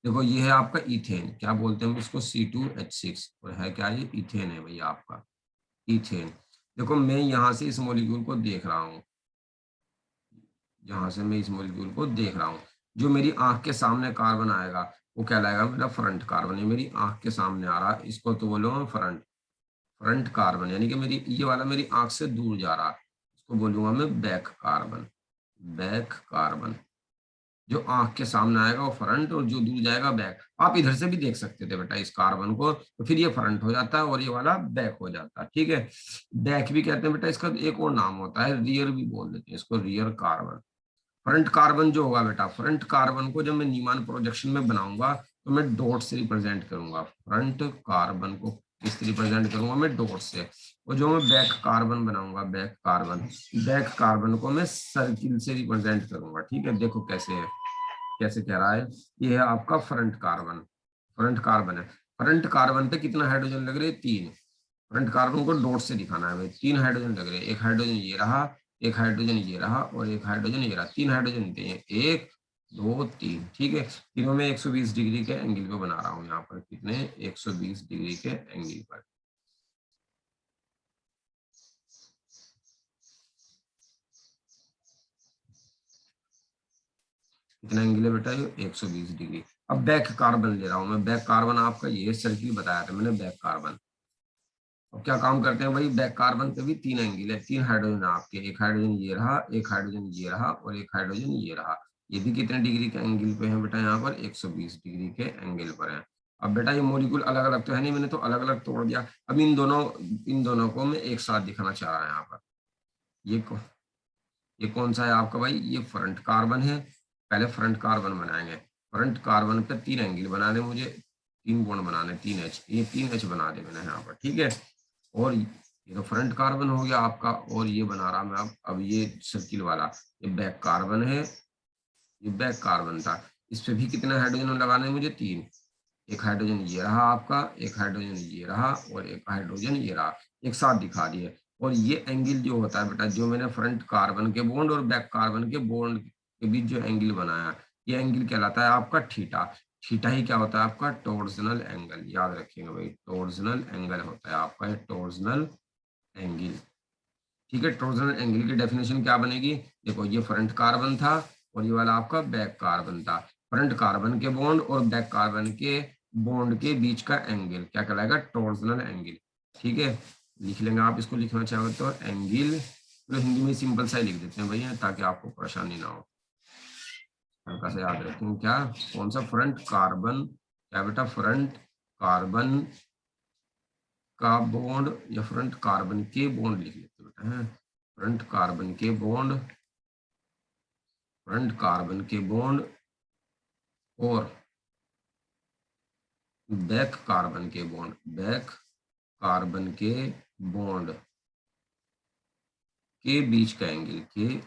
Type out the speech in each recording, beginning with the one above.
देखो ये है आपका इथेन, क्या बोलते हैं हम इसको, C2H6, और है क्या, ये इथेन है भैया आपका, इथेन। देखो मैं यहाँ से इस मॉलिक्यूल को देख रहा हूँ, यहाँ से मैं इस मॉलिक्यूल को देख रहा हूँ, जो मेरी आंख के सामने कार्बन आएगा वो कहलाएगा मेरा फ्रंट कार्बन। ये मेरी आंख के सामने आ रहा है, इसको तो बोलो मैं फ्रंट, फ्रंट कार्बन, यानी कि मेरी ये वाला मेरी आंख से दूर जा रहा है, इसको बोलूंगा मैं बैक कार्बन, बैक कार्बन। जो आंख के सामने आएगा वो फ्रंट, और जो दूर जाएगा बैक। आप इधर से भी देख सकते थे बेटा इस कार्बन को, तो फिर ये फ्रंट हो जाता है और ये वाला बैक हो जाता है, ठीक है। बैक भी कहते हैं बेटा, इसका एक और नाम होता है, रियर भी बोल देते हैं इसको, रियर कार्बन। फ्रंट कार्बन जो होगा बेटा, फ्रंट कार्बन को जब मैं नीमान प्रोजेक्शन में बनाऊंगा तो मैं डॉट से रिप्रेजेंट करूंगा, फ्रंट कार्बन को किस रिप्रेजेंट करूंगा मैं, डॉट से। और जो मैं बैक कार्बन बनाऊंगा, बैक कार्बन, बैक कार्बन को मैं सर्किल से रिप्रेजेंट करूंगा, ठीक है। देखो कैसे है, कैसे कह रहा है, ये है आपका फ्रंट कार्बन, फ्रंट कार्बन है। फ्रंट कार्बन पे कितना हाइड्रोजन लग रहे हैं, 3। फ्रंट कार्बन को डॉट से दिखाना है भाई, 3 हाइड्रोजन लग रहे हैं, एक हाइड्रोजन ये रहा, एक हाइड्रोजन ये रहा, और एक हाइड्रोजन ये रहा, 3 हाइड्रोजन थे, 1 2 3, ठीक है। तीनों में 120 डिग्री के एंगल पे बना रहा हूँ यहाँ पर, कितने, 120 डिग्री के एंगल पर। कितना एंगल है बेटा, ये 120 डिग्री। अब बैक कार्बन ले रहा हूँ मैं, बैक कार्बन आपका ये सर्किल बताया था मैंने, बैक कार्बन। अब क्या काम करते हैं भाई, बैक कार्बन पे भी 3 एंगल है, 3 हाइड्रोजन आपके, एक हाइड्रोजन ये रहा, एक हाइड्रोजन ये रहा, और एक हाइड्रोजन ये रहा। ये भी कितने डिग्री के एंगल पे है बेटा, यहाँ पर 120 डिग्री के एंगल पर है। अब बेटा ये मॉलिक्यूल अलग अलग तो है नहीं, मैंने तो अलग अलग तोड़ दिया। अब इन दोनों को मैं एक साथ दिखाना चाह रहा हूँ यहाँ पर। ये ये कौन सा है आपका भाई, ये फ्रंट कार्बन है। पहले फ्रंट कार्बन बनाएंगे, फ्रंट कार्बन पे 3 एंगल बनाने मुझे, 3 बॉन्ड बनाने, 3H, ये 3H बना दे मैंने यहाँ पर, ठीक है। और ये तो फ्रंट कार्बन हो गया आपका, और ये बना रहा मैं अब ये सर्किल वाला, ये बैक कार्बन है, ये बैक कार्बन था। इस पे भी कितने हाइड्रोजन लगाने हैं मुझे, 3। एक हाइड्रोजन ये रहा आपका, एक हाइड्रोजन ये रहा, और एक हाइड्रोजन ये रहा, एक साथ दिखा दिए। और ये एंगल जो होता है बेटा, जो मैंने फ्रंट कार्बन के बॉन्ड और बैक कार्बन के बॉन्ड के बीच जो एंगल बनाया, ये एंगल कहलाता है आपका थीटा। थीटा ही क्या होता है आपका, टॉर्जनल एंगल, याद रखिएगा भाई, टॉर्जनल एंगल होता है आपका, ये टॉर्जनल एंगल, ठीक है। टॉर्जनल एंगल की डेफिनेशन क्या बनेगी, देखो ये फ्रंट कार्बन था और ये वाला आपका बैक कार्बन था। फ्रंट कार्बन के बॉन्ड और बैक कार्बन के बॉन्ड के बीच का एंगल क्या कहलाएगा, टॉर्जनल एंगल, ठीक है। लिख लेंगे, आप इसको लिखना चाहो तो एंगल, तो हिंदी में सिंपल सा ही लिख देते हैं भैया, ताकि आपको परेशानी ना हो। हल्का सा याद रखें, क्या कौन सा, फ्रंट कार्बन, क्या बेटा, फ्रंट कार्बन का बॉन्ड, या फ्रंट कार्बन के बॉन्ड लिख लेते बेटा है, फ्रंट कार्बन के बॉन्ड, फ्रंट कार्बन के बॉन्ड और बैक कार्बन के बॉन्ड, बैक कार्बन के बॉन्ड के बीच का एंगल, के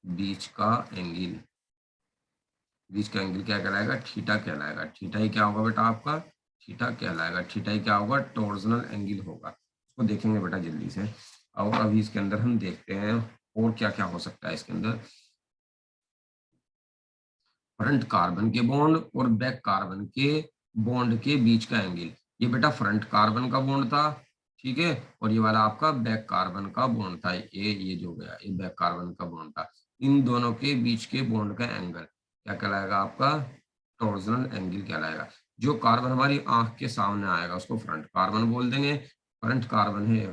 बीच का एंगल, बीच का एंगल क्या कहलाएगा, थीटा कहलाएगा। थीटा ही क्या होगा बेटा आपका, थीटा कहलाएगा। थीटा ही क्या होगा, टॉर्जनल एंगल होगा। उसको देखेंगे बेटा जल्दी से। और अभी इसके अंदर हम देखते हैं और क्या क्या हो सकता है इसके अंदर। फ्रंट कार्बन के बॉन्ड और बैक कार्बन के बॉन्ड के बीच का एंगल, ये बेटा फ्रंट कार्बन का बॉन्ड था, ठीक है। और ये वाला आपका बैक कार्बन का बॉन्ड था, ये जो गया ये बैक कार्बन का बॉन्ड था। इन दोनों के बीच के बॉन्ड का एंगल क्या कहलाएगा आपका, टॉर्जनल एंगल कहलाएगा। जो कार्बन हमारी आंख के सामने आएगा उसको फ्रंट कार्बन बोल देंगे, फ्रंट कार्बन है।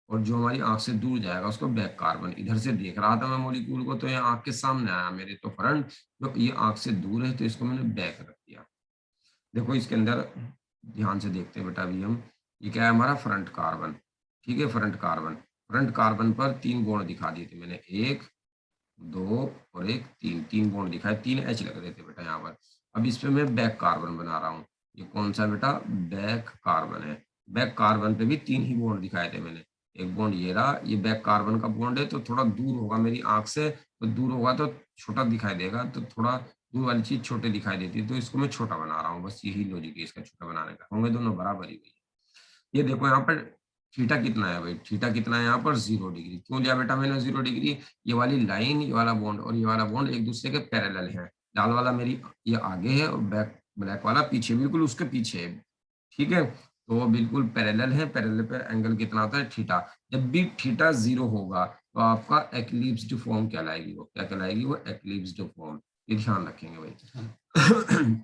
और जो हमारी आंख से दूर जाएगा उसको बैक कार्बन। इधर से देख रहा था मैं मॉलिक्यूल को, तो ये आंख के सामने आया मेरे, तो फ्रंट। जो ये आंख से दूर है तो इसको मैंने बैक रख दिया। देखो इसके अंदर ध्यान से देखते हैं बेटा अभी हम, ये क्या है हमारा फ्रंट कार्बन, ठीक है। फ्रंट कार्बन, फ्रंट कार्बन पर 3 बॉन्ड दिखा दिए थे मैंने, 1 2 और एक 3, 3 बॉन्ड दिखाए, 3H लग रहे थे बेटा यहाँ पर। अब इस पे मैं बैक कार्बन बना रहा हूँ, ये कौन सा बेटा, बैक कार्बन है। बैक कार्बन पे भी 3 ही बॉन्ड दिखाए थे मैंने, एक बॉन्ड ये रहा, ये बैक कार्बन का बॉन्ड है, तो थोड़ा दूर होगा मेरी आंख से, तो दूर होगा तो छोटा दिखाई देगा, तो थोड़ा दूर वाली चीज छोटे दिखाई देती है, तो इसको मैं छोटा बना रहा हूँ, बस यही लॉजिक है इसका छोटा बनाने का। होंगे दोनों बराबर ही हुई। ये देखो यहाँ पर थीटा कितना है भाई, थीटा कितना है यहाँ पर, 0 डिग्री। क्यों लिया बेटा मैंने 0 डिग्री, ये वाली लाइन, ये वाला बॉन्ड और ये वाला बॉन्ड एक दूसरे के पैरेलल है, लाल वाला मेरी ये आगे है और ब्लैक वाला पीछे, बिल्कुल उसके पीछे है। ठीक है, तो वो बिल्कुल पैरेलल है, पैरेलल पे एंगल कितना होता है थीटा। जब भी थीटा 0 होगा तो आपका एक्लिप्स्ड फॉर्म कहलाएगी, वो क्या कहलाएगी, वो एक्लिप्स्ड फॉर्म। ये ध्यान रखेंगे भाई।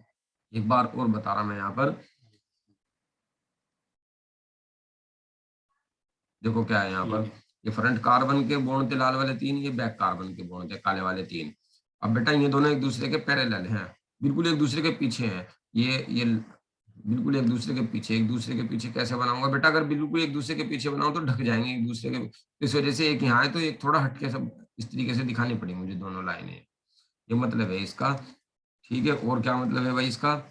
एक बार और बता रहा मैं यहाँ पर, देखो क्या है यहाँ पर, ये फ्रंट कार्बन के बॉन्ड थे लाल वाले 3, ये बैक कार्बन के बॉन्ड थे काले वाले 3। अब बेटा ये दोनों एक दूसरे के पैरेलल हैं, बिल्कुल एक दूसरे के पीछे हैं। ये बिल्कुल एक दूसरे के पीछे, एक दूसरे के पीछे कैसे बनाऊंगा बेटा, अगर बिल्कुल एक दूसरे के पीछे बनाऊं तो ढक जाएंगे एक दूसरे के। इस वजह से एक यहाँ है तो एक थोड़ा हटके सब इस तरीके से दिखानी पड़ी मुझे दोनों लाइनें। ये मतलब है इसका। ठीक है, और क्या मतलब है भाई इसका,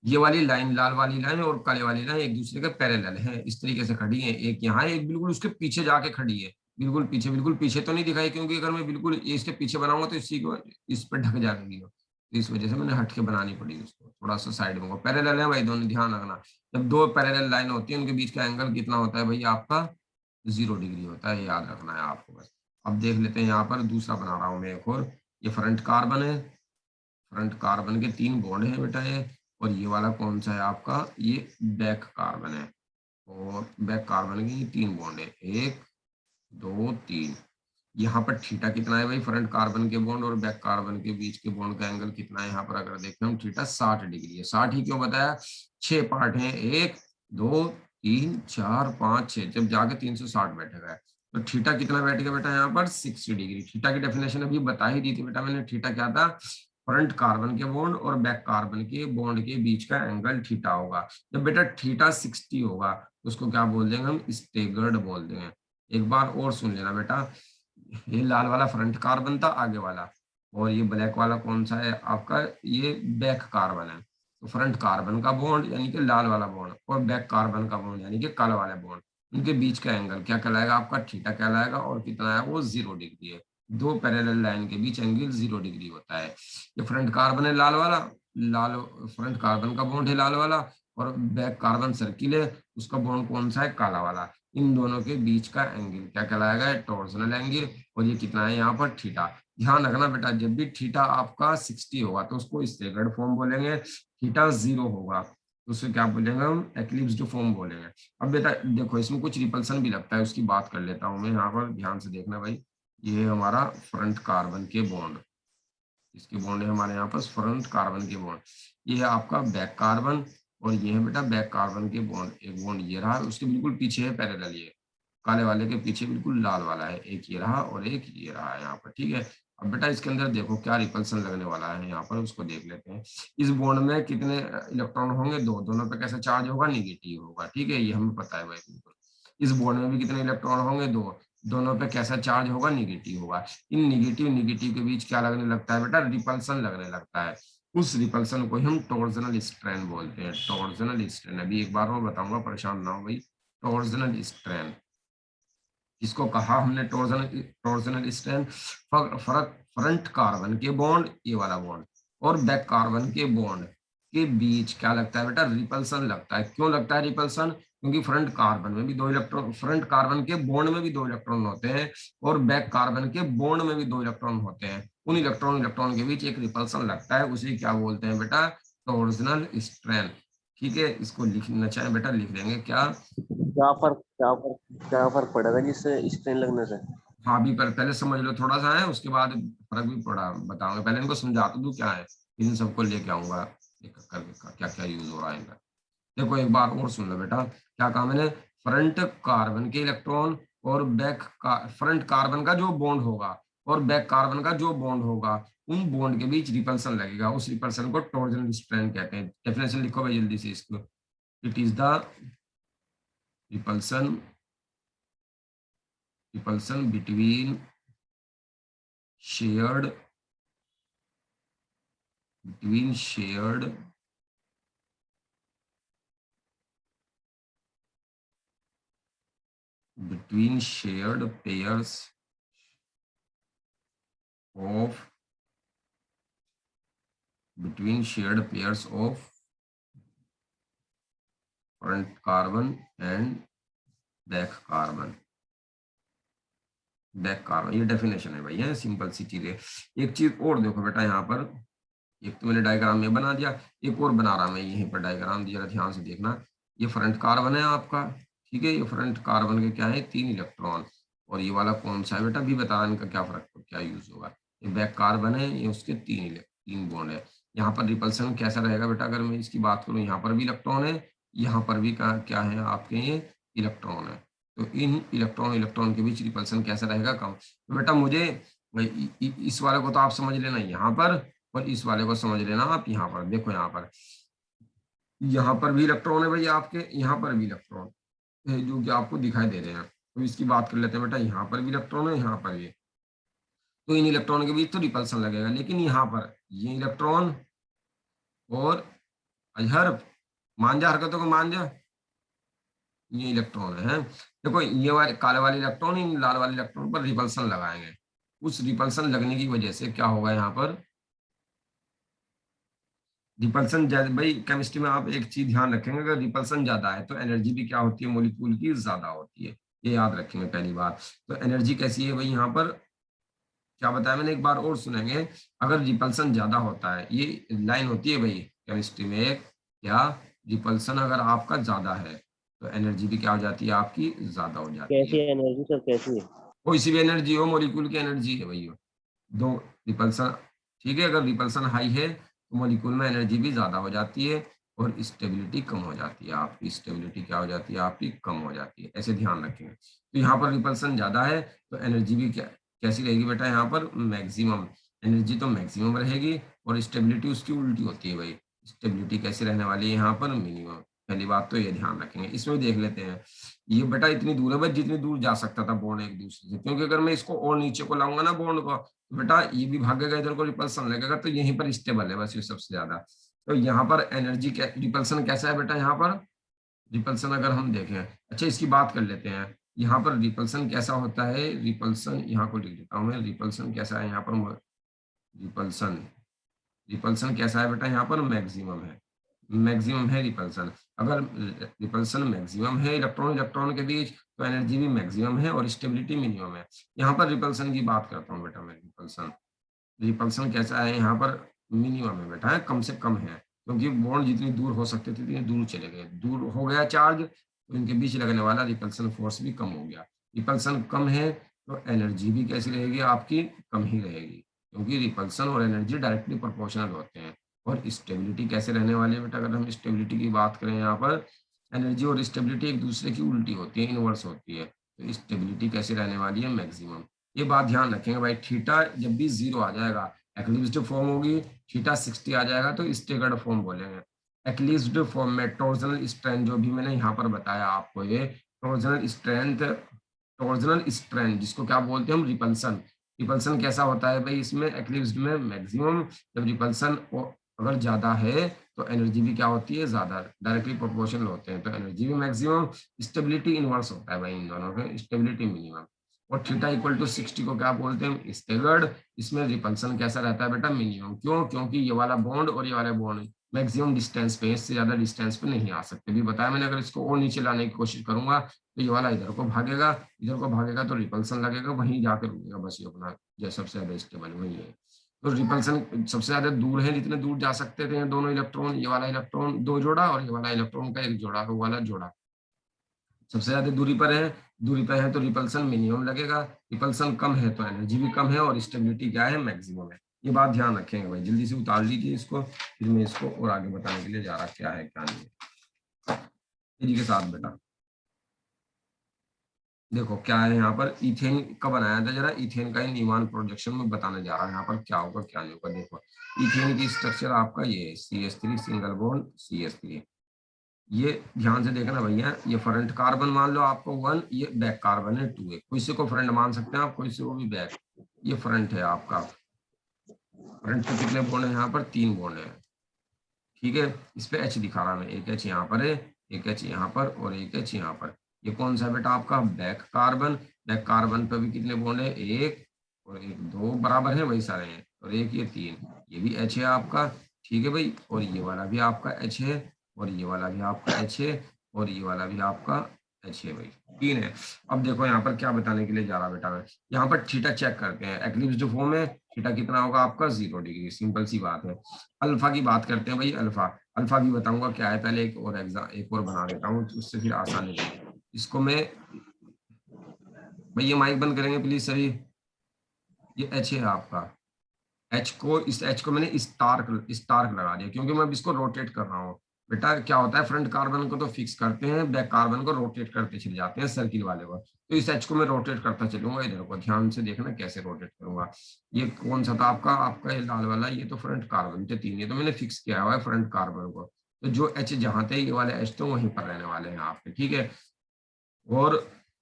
ये वाली लाइन, लाल वाली लाइन और काले वाली लाइन एक दूसरे के पैरेलल है, इस तरीके से खड़ी है, एक यहाँ है, एक बिल्कुल उसके पीछे जाके खड़ी है। बिल्कुल पीछे, बिल्कुल पीछे तो नहीं दिखाई, क्योंकि अगर मैं बिल्कुल ये इसके पीछे बनाऊंगा तो इसी को इस पर ढक जाएगी, तो इस वजह से मैंने हट के बनानी पड़ी उसको, थोड़ा सा साइड में। पैरेलल है भाई दोनों, ध्यान रखना। जब दो पैरेलल लाइन होती है उनके बीच का एंगल कितना होता है भाई आपका, 0 डिग्री होता है, याद रखना है आपको बस। अब देख लेते हैं यहाँ पर दूसरा बना रहा हूँ मैं एक और। ये फ्रंट कार्बन है, फ्रंट कार्बन के 3 बॉन्ड है बेटा ये। और ये वाला कौन सा है आपका, ये बैक कार्बन है। और बैक कार्बन के 3 बॉन्ड है, 1 2 3। यहाँ पर थीटा कितना है भाई, फ्रंट कार्बन के बॉन्ड और बैक कार्बन के बीच के बॉन्ड का एंगल कितना है यहाँ पर, अगर देखें हम थीटा 60 डिग्री है। 60 ही क्यों बताया, 6 पार्ट हैं, 1 2 3 4 5 6, जब जाके 360 बैठेगा। तो थीटा कितना बैठेगा बेटा यहाँ पर, 60 डिग्री। थीटा की डेफिनेशन अभी बता ही दी थी बेटा मैंने, थीटा क्या था, फ्रंट कार्बन के बॉन्ड और बैक कार्बन के बॉन्ड के बीच का एंगल थीटा होगा। जब बेटा थीटा 60 होगा तो उसको क्या बोल देंगे हम, स्टेगर्ड बोल देंगे। एक बार और सुन लेना बेटा, ये लाल वाला फ्रंट कार्बन था आगे वाला, और ये ब्लैक वाला कौन सा है आपका, ये बैक कार्बन है। तो फ्रंट कार्बन का बॉन्ड यानी कि लाल वाला बॉन्ड और बैक कार्बन का बॉन्ड यानी कि काला वाला बॉन्ड, उनके बीच का एंगल क्या कहलाएगा आपका, थीटा कहलाएगा। और कितना है वो, 0 डिग्री है। दो पैरेलल लाइन के बीच एंगल 0 डिग्री होता है। ये फ्रंट कार्बन है लाल वाला, लाल फ्रंट कार्बन का बॉन्ड है लाल वाला, और बैक कार्बन सर्किल है, उसका बॉन्ड कौन सा है, काला वाला। इन दोनों के बीच का एंगल क्या कहलाएगा, टॉर्सनल एंगल। और ये कितना है यहाँ पर, थीटा। ध्यान रखना बेटा, जब भी थीटा आपका 60 होगा तो उसको स्टेगर्ड फॉर्म बोलेंगे, थीटा 0 होगा तो उसे क्या बोलेंगे हम, एक्लिप्स्ड फॉर्म बोलेंगे। अब बेटा देखो इसमें कुछ रिपल्सन भी लगता है, उसकी बात कर लेता हूँ मैं यहाँ पर, ध्यान से देखना भाई। ये हमारा फ्रंट कार्बन के बॉन्ड, इसके बॉन्ड है हमारे यहाँ पर फ्रंट कार्बन के बॉन्ड। ये है आपका बैक कार्बन, और ये है बेटा बैक कार्बन के बॉन्ड। एक बॉन्ड ये रहा, उसके बिल्कुल पीछे है पैरेलल, ये काले वाले के पीछे बिल्कुल लाल वाला है, एक ये रहा और एक ये रहा है यहाँ पर। ठीक है, अब बेटा इसके अंदर देखो क्या रिपल्सन लगने वाला है यहाँ पर, उसको देख लेते हैं। इस बॉन्ड में कितने इलेक्ट्रॉन होंगे, दो, दोनों पे कैसा चार्ज होगा, निगेटिव होगा। ठीक है, ये हमें पता है भाई बिल्कुल। इस बॉन्ड में भी कितने इलेक्ट्रॉन होंगे, दो, दोनों पे कैसा चार्ज होगा, निगेटिव होगा। इन निगेटिव निगेटिव के बीच क्या लगने लगता है बेटा, रिपल्सन लगने लगता है। उस रिपल्सन को हम टॉर्जनल स्ट्रेन बोलते हैं, टॉर्जनल स्ट्रेन। अभी एक बार मैं बताऊंगा, परेशान ना हो भाई। टॉर्जनल स्ट्रेन इसको कहा हमने, टॉर्जनल टॉर्जनल स्ट्रेन। फर्क, फ्रंट कार्बन के बॉन्ड, ये वाला बॉन्ड, और बैक कार्बन के बॉन्ड के बीच क्या लगता है बेटा, रिपल्सन लगता है। क्यों लगता है रिपल्सन, क्योंकि फ्रंट कार्बन में भी 2 इलेक्ट्रॉन, फ्रंट कार्बन के बॉन्ड में भी 2 इलेक्ट्रॉन होते हैं, और बैक कार्बन के बॉन्ड में भी 2 इलेक्ट्रॉन होते हैं। उन इलेक्ट्रॉन इलेक्ट्रॉन के बीच एक रिपल्सन लगता है, उसे क्या बोलते हैं बेटा, टॉर्जनल स्ट्रेन। ठीक है, इसको लिखना चाहे बेटा लिख देंगे क्या, क्या फर्क पड़ेगा जिससे स्ट्रेन लगने से? हाँ भी पर पहले समझ लो थोड़ा सा है, उसके बाद फर्क भी पड़ा बताऊंगा। पहले इनको समझा तो दूं क्या है, इन सबको लेके आऊंगा एक एक करके क्या क्या यूज हो रहा है इनका। देखो एक बार और सुन लो बेटा, क्या कहा मैंने, फ्रंट कार्बन के इलेक्ट्रॉन और बैक का, फ्रंट कार्बन का जो बॉन्ड होगा और बैक कार्बन का जो बॉन्ड होगा, उन बॉन्ड के बीच रिपल्सन लगेगा, उस रिपल्सन को टॉर्जनल स्ट्रेन कहते हैं। डेफिनेशन लिखो भाई जल्दी से इसको, it is the repulsion, repulsion between shared, between shared between shared pairs of between shared pairs of front carbon and back carbon, back carbon. ये डेफिनेशन है भाई, है सिंपल सी चीज है। एक चीज और देखो बेटा यहाँ पर, एक तो मैंने डायग्राम में बना दिया, एक और बना रहा मैं यहीं पर डायग्राम, जरा ध्यान से देखना। ये फ्रंट कार्बन है आपका, ठीक है, ये फ्रंट कार्बन के क्या है 3 इलेक्ट्रॉन, और ये वाला कौन सा है बेटा भी बता, इनका क्या फर्क क्या यूज होगा। ये बैक कार्बन है, ये उसके 3 बॉन्ड है। यहाँ पर रिपल्सन कैसा रहेगा बेटा, अगर मैं इसकी बात करूँ, यहाँ पर भी इलेक्ट्रॉन है, यहाँ पर भी क्या है आपके ये इलेक्ट्रॉन है। तो इन इलेक्ट्रॉन इलेक्ट्रॉन के बीच रिपल्सन कैसा रहेगा, कम। तो बेटा मुझे इस वाले को तो आप समझ लेना यहाँ पर, और इस वाले को समझ लेना आप यहाँ पर। देखो यहाँ पर भी इलेक्ट्रॉन है भाई आपके, यहाँ पर भी इलेक्ट्रॉन है जो कि आपको दिखाई दे रहे हैं। तो इसकी बात कर लेते हैं बेटा, यहाँ पर भी इलेक्ट्रॉन है, यहाँ पर भी। तो इन इलेक्ट्रॉन के बीच तो रिपल्सन लगेगा, लेकिन यहाँ पर ये इलेक्ट्रॉन और अजहर मान जा, हरकतों को मान जा, ये इलेक्ट्रॉन है। देखो ये वाले काले वाले इलेक्ट्रॉन इन लाल वाले इलेक्ट्रॉन पर रिपल्सन लगाएंगे। उस रिपल्सन लगने की वजह से क्या होगा, यहाँ पर रिपल्सन ज्यादा, भाई केमिस्ट्री में आप एक चीज ध्यान रखेंगे, अगर रिपल्सन ज्यादा है तो एनर्जी भी क्या होती है मॉलिक्यूल की, ज्यादा होती है। ये याद रखेंगे पहली बात। तो एनर्जी कैसी है भाई, यहाँ पर क्या बताया मैंने, एक बार और सुनेंगे। अगर रिपल्सन ज्यादा होता है, ये लाइन होती है भाई केमिस्ट्री में एक, क्या रिपल्सन अगर आपका ज्यादा है तो एनर्जी भी क्या हो जाती है आपकी, ज्यादा हो जाती कैसी है। है एनर्जी सर, कैसी है? कोई सी भी एनर्जी हो, मॉलिक्यूल की एनर्जी है भैया, दो रिपल्सन, ठीक है, अगर रिपल्सन हाई है तो मॉलिक्यूल में एनर्जी भी ज्यादा हो जाती है और स्टेबिलिटी कम हो जाती है आपकी, स्टेबिलिटी क्या हो जाती है आपकी, कम हो जाती है। ऐसे ध्यान रखेंगे। तो यहाँ पर रिपल्सन ज्यादा है तो एनर्जी भी कैसी रहेगी बेटा, यहाँ पर मैक्सिमम, एनर्जी तो मैक्सिमम रहेगी, और स्टेबिलिटी उसकी उल्टी होती है भाई, स्टेबिलिटी कैसी रहने वाली है यहाँ पर, मिनिमम। पहली बात तो ये ध्यान रखेंगे। इसमें देख लेते हैं, ये बेटा इतनी दूर है भाई, जितनी दूर जा सकता था बॉन्ड एक दूसरे से, क्योंकि अगर मैं इसको और नीचे को लाऊंगा ना बॉन्ड को, तो बेटा ये भी भागेगा इधर को, रिपल्सन लगेगा, तो यहीं पर स्टेबल है बस ये सबसे ज्यादा। तो यहाँ पर एनर्जी रिपल्सन कैसा है बेटा, यहाँ पर रिपल्सन अगर हम देखें, अच्छा इसकी बात कर लेते हैं, यहाँ पर रिपल्सन कैसा होता है, रिपल्सन यहाँ को लिख देता हूँ मैं, रिपल्सन कैसा है यहाँ पर, रिपल्सन रिपल्सन कैसा है बेटा, यहाँ पर मैक्सिमम है, मैक्सिमम है रिपल्सन। अगर रिपल्सन मैक्सिमम है इलेक्ट्रॉन इलेक्ट्रॉन के बीच, तो एनर्जी भी मैक्सिमम है और स्टेबिलिटी मिनिमम है। यहाँ पर रिपल्सन की बात करता हूँ बेटा मैं, रिपल्सन रिपल्सन कैसा है यहाँ पर, मिनिमम है बेटा, है कम से कम है, क्योंकि बॉन्ड जितनी दूर हो सकते थे इतनी दूर चले गए, दूर हो गया चार्ज, तो इनके बीच लगने वाला रिपल्सन फोर्स भी कम हो गया। रिपल्सन कम है तो एनर्जी भी कैसी रहेगी आपकी, कम ही रहेगी, क्योंकि रिपल्सन और एनर्जी डायरेक्टली प्रोपोर्शनल होते हैं। और स्टेबिलिटी कैसे रहने वाली है बेटा, अगर हम स्टेबिलिटी की बात करें, यहाँ पर एनर्जी और स्टेबिलिटी एक दूसरे की उल्टी होती है, इनवर्स होती है। तो स्टेबिलिटी कैसे रहने वाली है, मैक्सिमम। ये बात ध्यान रखेंगे भाई, थीटा जब भी 0 आ जाएगा, एक्लिप्स्ड फॉर्म होगी, थीटा 60 आ जाएगा तो स्टेगर्ड फॉर्म बोलेंगे। एक्लिप्स्ड फॉर्म में टॉर्जनल स्ट्रेंथ, जो भी मैंने यहाँ पर बताया आपको, ये टॉर्जनल स्ट्रेंथ, टॉर्जनल स्ट्रेंथ जिसको क्या बोलते हैं हम, रिपल्सन। रिपल्सन कैसा होता है भाई इसमें, एक्लिप्स्ड में मैक्सिमम, जब रिपल्सन अगर ज्यादा है तो एनर्जी भी क्या होती है, ज्यादा, डायरेक्टली प्रोपोर्शनल होते हैं, तो एनर्जी भी मैक्सिमम, स्टेबिलिटी इनवर्स होता है भाई इन दोनों के, स्टेबिलिटी मिनिमम। और थीटा इक्वल टू 60 को क्या बोलते हैं, स्टेगर्ड। इसमें रिपल्सन कैसा रहता है बेटा, मिनिमम। क्यों, क्योंकि ये वाला बॉन्ड और ये वाला बॉन्ड मैक्सिमम डिस्टेंस पे, इससे ज्यादा डिस्टेंस पे नहीं आ सकते। भी बताया मैंने, अगर इसको और नीचे लाने की कोशिश करूंगा तो ये वाला इधर को भागेगा, इधर को भागेगा तो रिपल्सन लगेगा, वहीं जाकर रुकेगा बस, ये अपना जो सबसे ज्यादा स्टेबल वही है। तो रिपल्सन सबसे ज्यादा दूर है, जितने दूर जा सकते थे दोनों इलेक्ट्रॉन, ये वाला इलेक्ट्रॉन 2 जोड़ा और ये वाला इलेक्ट्रॉन का 1 जोड़ा, वो वाला जोड़ा सबसे ज्यादा दूरी पर है। दूरी पर है तो रिपल्सन मिनिमम लगेगा, रिपल्सन कम है तो एनर्जी भी कम है, और स्टेबिलिटी क्या है, मैक्सिमम है। ये बात ध्यान रखेंगे भाई, जल्दी से उतार लीजिए इसको, फिर मैं इसको और आगे बताने के लिए जा रहा क्या है क्या नहीं है। इसी के साथ बेटा देखो क्या है, यहाँ पर इथेन का बनाया था, जरा इथेन का नीमान प्रोजेक्शन में बताने जा रहा है, यहाँ पर क्या होगा क्या नहीं होगा। देखो इथेन की स्ट्रक्चर आपका ये CH3 सिंगल बॉन्ड CH3, ये ध्यान से देखना भैया, ये फ्रंट कार्बन मान लो आपको 1, ये बैक कार्बन है 2 है, कोई से को फ्रंट मान सकते हैं आप, कोई से को भी बैक। ये फ्रंट है आपका, फ्रंट पे कितने बॉन्ड है, यहाँ पर 3 बॉन्ड है, ठीक है। इस पे H दिखा रहा मैं, एक H यहाँ पर है, एक H यहाँ पर और एक H यहाँ पर। ये कौन सा है बेटा आपका, बैक कार्बन। बैक कार्बन पे भी कितने बॉन्ड है, 1 और 1, 2 बराबर है, वही सारे हैं, और एक ये 3, ये भी H है आपका, ठीक है भाई। और ये वाला भी आपका H है, और ये वाला भी आपका H है, और ये वाला भी आपका एच है भाई, 3 है। अब देखो यहाँ पर क्या बताने के लिए जा रहा बेटा मैं, यहाँ पर थीटा चेक करते हैं, एक्लिप्स फॉर्म में थीटा कितना होगा आपका 0 डिग्री, सिंपल सी बात है। अल्फा की बात करते हैं भाई, अल्फा, अल्फा भी बताऊंगा क्या है, पहले एक और बना देता हूँ, उससे फिर आसानी रहेगी। इसको मैं, भाई ये माइक बंद करेंगे प्लीज सभी। ये एच है आपका, एच को, इस एच को मैंने स्टार्क लगा दिया, क्योंकि मैं अब इसको रोटेट कर रहा हूँ। बेटा क्या होता है, फ्रंट कार्बन को तो फिक्स करते हैं, बैक कार्बन को रोटेट करते चले जाते हैं सर्किल वाले को, तो इस एच को मैं रोटेट करता चलूंगा। इधर को ध्यान से देखना कैसे रोटेट करूंगा। ये कौन सा था आपका, आपका ये लाल वाला, ये तो फ्रंट कार्बन थे 3, ये तो मैंने फिक्स किया हुआ है फ्रंट कार्बन को। तो जो एच जहां थे ये वाले एच तो वहीं पर रहने वाले हैं आपके, ठीक है। और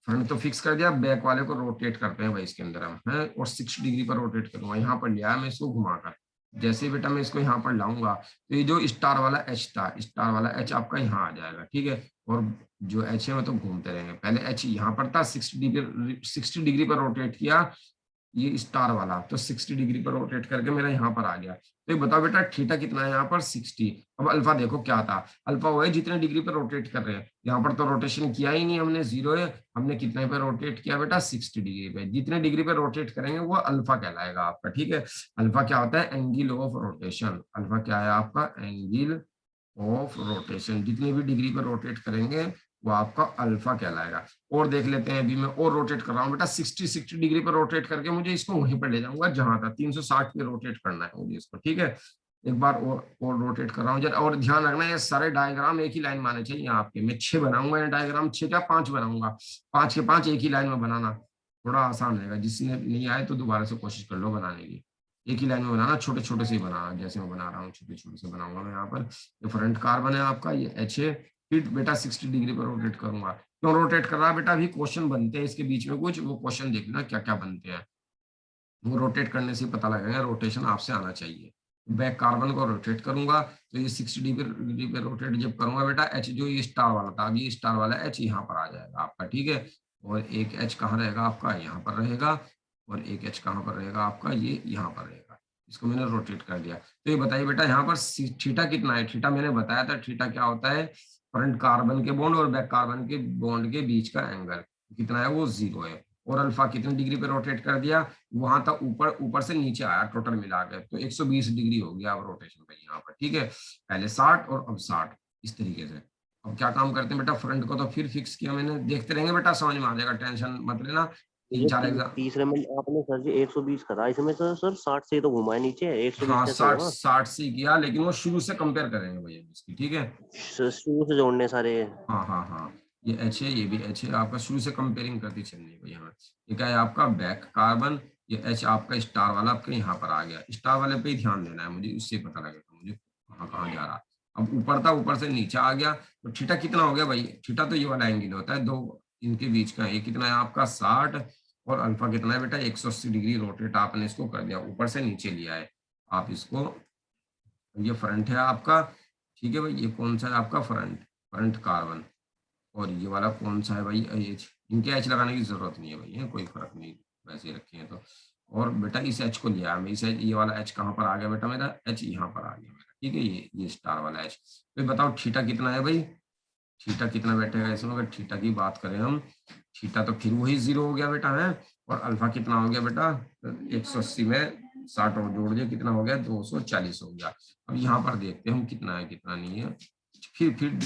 फ्रंट तो फिक्स कर दिया, बैक वाले को रोटेट करते हैं भाई इसके अंदर हम हैं, और 60 डिग्री पर रोटेट करूंगा। यहाँ पर लिया है मैं इसको घुमाकर, जैसे ही बेटा मैं इसको यहाँ पर लाऊंगा तो ये जो स्टार वाला एच था, स्टार वाला एच आपका यहाँ आ जाएगा, ठीक है। और जो एच है वो तो घूमते रहेंगे, पहले एच यहाँ पर था, 60 डिग्री पर रोटेट किया, ये स्टार वाला तो 60 डिग्री पर रोटेट करके मेरा यहाँ पर आ गया। तो ये बताओ बेटा थीटा कितना है यहाँ पर 60। अब अल्फा देखो क्या था, अल्फा वो है जितने डिग्री पर रोटेट कर रहे हैं, यहाँ पर तो रोटेशन किया ही नहीं हमने, 0 है। हमने कितने पे रोटेट किया बेटा, 60 डिग्री पे, जितने डिग्री पे रोटेट करेंगे वो अल्फा कहलाएगा आपका, ठीक है। अल्फा क्या होता है, एंगल ऑफ रोटेशन, अल्फा क्या है आपका, एंगल ऑफ रोटेशन, जितनी भी डिग्री पर रोटेट करेंगे वो आपका अल्फा कहलाएगा। और देख लेते हैं, अभी मैं और रोटेट कर रहा हूँ बेटा, 60 डिग्री पर रोटेट करके मुझे इसको वहीं पर ले जाऊंगा जहां था, 360 पे रोटेट करना है मुझे इसको, ठीक है। एक बार और रोटेट कर रहा हूँ जरा, और ध्यान रखना ये सारे डायग्राम एक ही लाइन में आने चाहिए आपके। मैं 6 बनाऊंगा ये डायग्राम, 6 क्या 5 बनाऊंगा, 5 के 5 एक ही लाइन में बनाना थोड़ा आसान रहेगा। जिसने नहीं आए तो दोबारा से कोशिश कर लो बनाने की। एक ही लाइन में बनाना, छोटे छोटे से ही बनाना, जैसे मैं बना रहा हूँ छोटे छोटे से बनाऊंगा मैं यहाँ पर। ये फ्रंट कार्बन है आपका, ये एच है, फिर बेटा 60 डिग्री पर रोटेट करूंगा। क्यों रोटेट कर रहा है बेटा, अभी क्वेश्चन बनते हैं इसके बीच में कुछ, वो क्वेश्चन देख लेना क्या क्या बनते हैं, वो रोटेट करने से पता लगेगा, रोटेशन आपसे आना चाहिए। बैक कार्बन को रोटेट करूंगा तो ये 60 डिग्री पे रोटेट जब करूंगा बेटा, एच जो ये स्टार वाला था, अब ये स्टार वाला एच यहाँ पर आ जाएगा आपका, ठीक है। और एक एच कहाँ रहेगा आपका, यहाँ पर रहेगा, और एक एच कहाँ पर रहेगा आपका, ये यहाँ पर रहेगा। इसको मैंने रोटेट कर दिया। तो ये बताइए बेटा यहाँ पर थीटा कितना है, थीटा मैंने बताया था, थीटा क्या होता है, फ्रंट कार्बन के बॉन्ड और बैक कार्बन के बॉन्ड के बीच का एंगल कितना है, वो 0 है। और अल्फा कितने डिग्री पे रोटेट कर दिया, वहां तक ऊपर, ऊपर से नीचे आया टोटल मिला के, तो 120 डिग्री हो गया अब रोटेशन पे यहाँ पर, ठीक है। पहले 60 और अब 60, इस तरीके से। अब क्या काम करते हैं बेटा, फ्रंट को तो फिर फिक्स किया मैंने, देखते रहेंगे बेटा, समझ में आ जाएगा, टेंशन मत लेना। तीन ये चार एग्जाम, तीसरे में आपने सर जी 120 करा, इसमें तो सर 60 से ही तो घुमाए नीचे, 120 हाँ कैसे 60 होगा? 60 से किया, लेकिन वो शुरू से कंपेयर करेंगे भैया इसकी, ठीक है। शुरू से जोड़ने सारे। हाँ हाँ हाँ, ये एच है, ये भी एच है आपका, शुरू से कंपेयरिंग करती चलनी है भैया। ये क्या है आपका बैक कार्बन, ये एच आपका स्टार वाला आपके यहाँ पर आ गया, स्टार वाले पे ही ध्यान देना है मुझे, उससे पता लगेगा मुझे कहाँ कहाँ जा रहा है। अब ऊपर था, ऊपर से नीचे आ गया, तो थीटा कितना हो गया भाई, थीटा तो ये वाला एंगल होता है दो इनके बीच का, ये कितना है आपका 60, और अल्फा कितना है बेटा 180 डिग्री रोटेट आपने इसको कर दिया, ऊपर से नीचे लिया है आप इसको। ये फ्रंट है आपका, ठीक है भाई, ये कौन सा है आपका फ्रंट, फ्रंट कार्बन। और ये वाला कौन सा है भाई, एच, इनके एच लगाने की जरूरत नहीं है भाई, है कोई फर्क नहीं, वैसे ही रखे हैं तो। और बेटा इस एच को लिया मैं, इस ये वाला एच कहाँ पर आ गया बेटा, मेरा एच यहाँ पर आ गया मेरा, ठीक है। ये स्टार वाला एच, तो बताओ थीटा कितना है भाई, थीटा कितना बैठेगा इसमें, अगर थीटा की बात करें हम, थीटा तो फिर वही 0 हो गया बेटा है। और अल्फा कितना हो गया बेटा, 180 में 60 और जोड़ दिया, कितना हो गया 240 हो गया। अब यहाँ पर देखते हैं हम कितना है कितना नहीं है, फिर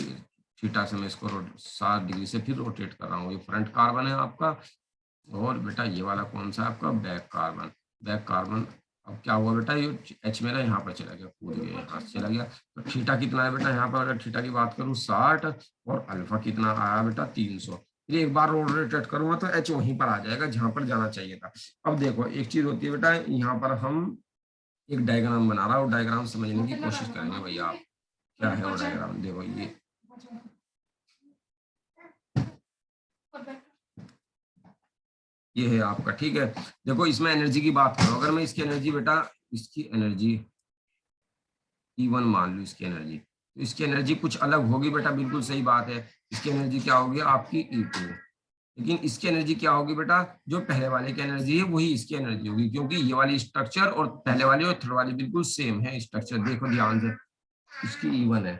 थीटा से मैं इसको 60 डिग्री से फिर रोटेट कर रहा हूँ, ये फ्रंट कार्बन है आपका। और बेटा ये वाला कौन सा है आपका, बैक कार्बन, बैक कार्बन। अब क्या हुआ बेटा, ये एच मेरा यहाँ पर चला गया, कूद गया यहाँ से चला गया। तो थीटा कितना है बेटा यहाँ पर, अगर थीटा की बात करूँ 60, और अल्फा कितना आया बेटा 300। फिर एक बार रोटेट करूंगा तो एच वहीं पर आ जाएगा जहां पर जाना चाहिए था। अब देखो एक चीज होती है बेटा, यहाँ पर हम एक डायग्राम बना रहा हूँ, डायग्राम समझने की कोशिश करेंगे भैया आप, क्या है वो डायग्राम, देखो ये है आपका, ठीक है। देखो इसमें एनर्जी की बात करो, अगर मैं इसकी एनर्जी बेटा, इसकी एनर्जी E1 मान लो, इसकी एनर्जी, तो इसकी एनर्जी कुछ अलग होगी बेटा, बिल्कुल सही बात है। इसकी एनर्जी क्या होगी आपकी E2, लेकिन इसकी एनर्जी क्या होगी बेटा, जो पहले वाले की एनर्जी है वही इसकी एनर्जी होगी, क्योंकि ये वाली स्ट्रक्चर और पहले वाली और थर्ड वाली बिल्कुल सेम है स्ट्रक्चर, देखो ध्यान से, इसकी E1 है,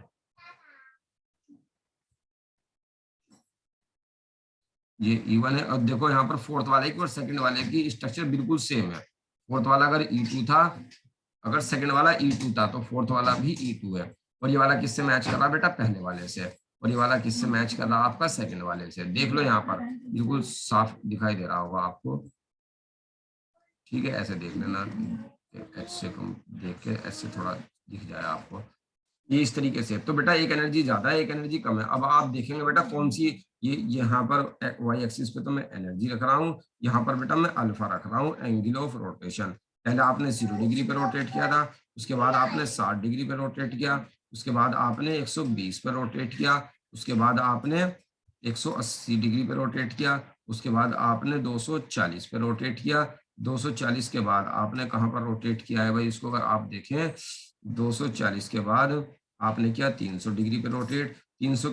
ये E1 है। और देखो यहाँ पर फोर्थ वाले की और सेकंड वाले की स्ट्रक्चर बिल्कुल सेम है। फोर्थ वाला अगर E2 था, अगर सेकंड वाला E2 था, तो फोर्थ वाला भी E2 है। और ये वाला किससे मैच कर रहा बेटा? पहले वाले से। और ये वाला किससे मैच कर रहा आपका? सेकंड वाले से। देख लो यहाँ पर बिल्कुल साफ दिखाई दे रहा होगा आपको। ठीक है, ऐसे देख लेना, एच से कम देख के, ऐसे थोड़ा दिख जाए आपको। ये इस तरीके से। तो बेटा एक एनर्जी ज्यादा है, एक एनर्जी कम है। अब आप देखेंगे बेटा कौन सी, ये यहाँ पर वाई एक्सिस पे तो मैं एनर्जी रख रहा हूँ, यहाँ पर बेटा मैं अल्फा रख रहा हूँ, एंगल ऑफ रोटेशन। पहले आपने 0 डिग्री पे रोटेट किया था, उसके बाद आपने 60 डिग्री पे रोटेट किया, उसके बाद आपने 120 पे रोटेट किया, उसके बाद आपने 180 डिग्री पे रोटेट किया, उसके बाद आपने 240 पे रोटेट किया, 240 के बाद आपने कहाँ पर रोटेट किया है भाई? इसको अगर आप देखें, 240 के बाद आपने किया 300 डिग्री पे रोटेट। 300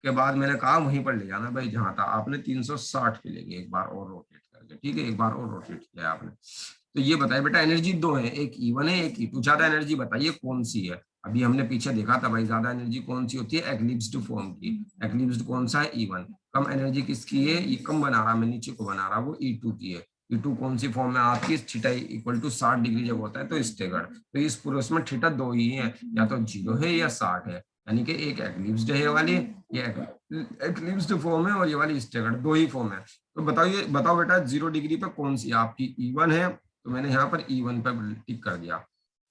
के बाद मैंने कहा वहीं पर ले जाना भाई जहां था, आपने 360 पे ले गए एक बार और रोटेट करके। ठीक है, एक बार और रोटेट किया आपने। तो ये बताइए बेटा, एनर्जी दो है, एक E1 है, एक E2। ज्यादा एनर्जी बताइए कौन सी है? अभी हमने पीछे देखा था भाई, ज्यादा एनर्जी कौन सी होती है? एक्लिप्स्ड फॉर्म की। एक्लिप्स्ड कौन सा है? E1। कम एनर्जी किसकी है? ये कम बना रहा, मैं नीचे को बना रहा, वो E2 की है। E2 कौन सी फॉर्म है आपकी? थीटा इक्वल टू 60 डिग्री जब होता है तो स्टेगर्ड। तो इस पूरे उसमें थीटा दो ही है, या तो 0 है या 60 है। यानी कि एक एक्लिप्स्ड है ये वाली, ये एक्लिप्स्ड फॉर्म है, और ये वाली स्टेगर्ड, दो ही फॉर्म है। तो बताइए, बताओ बेटा 0 डिग्री पे कौन सी आपकी? E1 है, तो मैंने यहाँ पर E1 पर टिक कर दिया।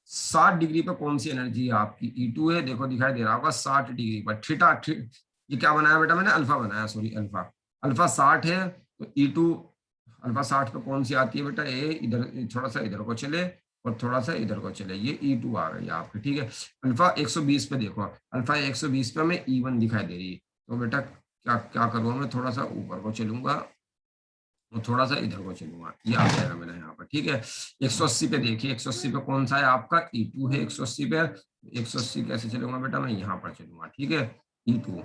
60 डिग्री पे कौन सी एनर्जी है आपकी? E2 है। देखो दिखाई दे रहा होगा 60 डिग्री पर थीटा। ये क्या बनाया बेटा मैंने? अल्फा बनाया, सॉरी अल्फा। अल्फा 60 है, तो E2 अल्फा 60 पे कौन सी आती है बेटा? ए इधर थोड़ा सा इधर को चले और थोड़ा सा इधर को चले, ये E2 आ गई आपकी। ठीक है, अल्फा 120 पे देखो, अल्फा 120 पे हमें E1 दिखाई दे रही है। तो बेटा क्या क्या करूँगा मैं? थोड़ा सा ऊपर को चलूंगा और थोड़ा सा इधर को चलूंगा, ये आ जाएगा मेरा यहाँ पर। ठीक है, 180 पे देखिए, 180 पे कौन सा है आपका? E2 है 180 पे। 180 कैसे चलूंगा बेटा? मैं यहाँ पर चलूंगा। ठीक है, E2।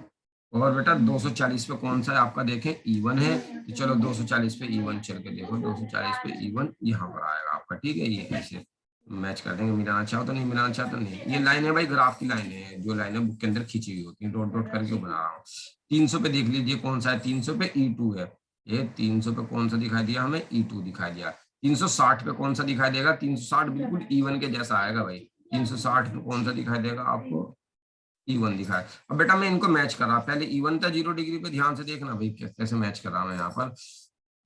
और बेटा 240 पे कौन सा है आपका? देखें E1 है, तो चलो 240 पे E1 चल के देखो, 240 पे E1 यहाँ पर आएगा आपका। ठीक है, ये ऐसे मैच कर देंगे, मिलाना चाहो तो नहीं, मिलाना चाहो तो नहीं। ये लाइन है भाई, ग्राफ की लाइन है, जो लाइन है बुक के अंदर खींची हुई होती है, डॉट डॉट करके बना रहा हूँ। 300 पे देख लीजिए कौन सा है? 300 पे E2 है। ये 300 पे कौन सा दिखाई दिया हमें? E2 दिखाई दिया। 360 पे कौन सा दिखाई देगा? 360 बिल्कुल E1 के जैसा आएगा भाई। 360 पे कौन सा दिखाई देगा आपको? E1 दिखाए। अब बेटा मैं इनको मैच कर रहा, पहले E1 था 0 डिग्री पे, ध्यान से देखना भाई कैसे मैच कर रहा हूं यहाँ पर।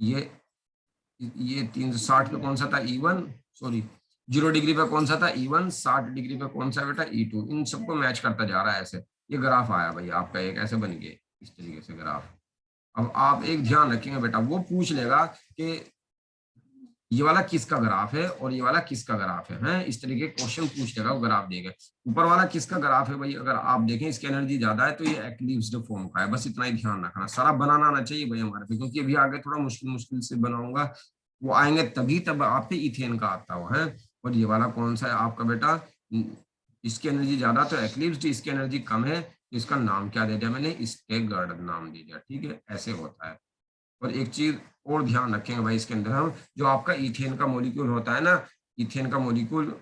ये 360 पे कौन सा था? E1, सॉरी 0 डिग्री पे कौन सा था? E1। 60 डिग्री पे कौन सा बेटा? E2। इन सबको मैच करता जा रहा है ऐसे। ये ग्राफ आया भाई आपका, एक ऐसे बन गए इस तरीके से ग्राफ। अब आप एक ध्यान रखेंगे बेटा, वो पूछ लेगा कि ये वाला किसका ग्राफ है और ये वाला किसका ग्राफ है, हैं? इस तरीके क्वेश्चन पूछ लेगा वो ग्राफ देगा। ऊपर वाला किसका ग्राफ है भाई? अगर आप देखें इसकी एनर्जी ज्यादा है तो ये एक्लिप्स्ड फॉर्म का है। बस इतना ही ध्यान रखना, सारा बनाना आना चाहिए भाई हमारे पे, क्योंकि अभी आगे थोड़ा मुश्किल मुश्किल से बनाऊंगा, वो आएंगे तभी तब आप पे इथेन का आता हुआ है। और ये वाला कौन सा है आपका बेटा? इसकी एनर्जी ज्यादा तो एक्लिप्स्ड, इसकी एनर्जी कम है, इसका नाम क्या दे दिया मैंने? स्टेगर्ड नाम दे दिया। ठीक है, ऐसे होता है। और एक चीज और ध्यान रखेंगे भाई इसके अंदर, हम जो आपका इथेन का मॉलिक्यूल होता है ना, इथेन का मॉलिक्यूल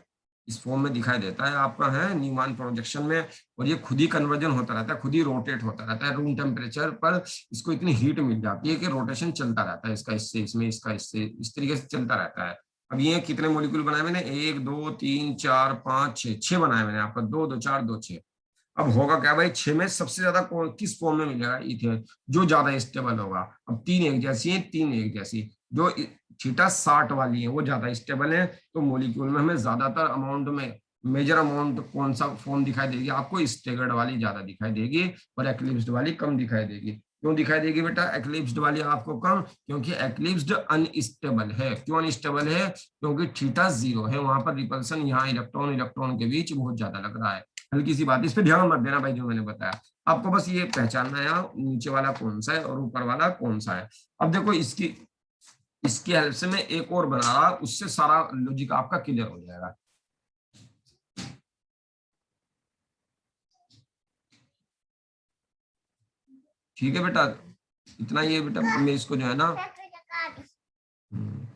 इस फॉर्म में दिखाई देता है आपका, है न्यूमैन प्रोजेक्शन में। और ये खुद ही कन्वर्जन होता रहता है, खुद ही रोटेट होता रहता है रूम टेम्परेचर पर। इसको इतनी हीट मिल जाती है कि रोटेशन चलता रहता है, इसका इससे इसमें, इसका इससे, इस तरीके से चलता रहता है। अब ये कितने मॉलिक्यूल बनाए मैंने? 1 2 3 4 5 6, 6 बनाए मैंने आपका, 2 2 4 2 6। अब होगा क्या भाई? 6 में सबसे ज्यादा किस फॉर्म में मिलेगा? इथेन, जो ज्यादा स्टेबल होगा। अब 3 एक जैसी है, 3 एक जैसी, जो थीटा 60 वाली है वो ज्यादा स्टेबल है, तो मॉलिक्यूल में हमें ज्यादातर अमाउंट में, मेजर अमाउंट कौन सा फॉर्म दिखाई देगी आपको? स्टेगर्ड वाली ज्यादा दिखाई देगी और एक्लिप्स्ड वाली कम दिखाई देगी। क्यों दिखाई देगी बेटा एक्लिप्स्ड वाली आपको कम? क्योंकि एक्लिप्स्ड अनस्टेबल है। क्यों अनस्टेबल है? क्योंकि थीटा 0 है, वहां पर रिपल्सन यहाँ इलेक्ट्रॉन इलेक्ट्रॉन के बीच बहुत ज्यादा लग रहा है। हल्की सी बात, इस पे ध्यान मत देना भाई, जो मैंने बताया आपको, बस ये पहचानना है नीचे वाला कौन सा है और ऊपर वाला कौन सा है। अब देखो इसकी इसकी हेल्प से मैं एक और बना रहा, उससे सारा लॉजिक आपका क्लियर हो जाएगा। ठीक है बेटा, इतना ये बेटा, मैं इसको जो है ना,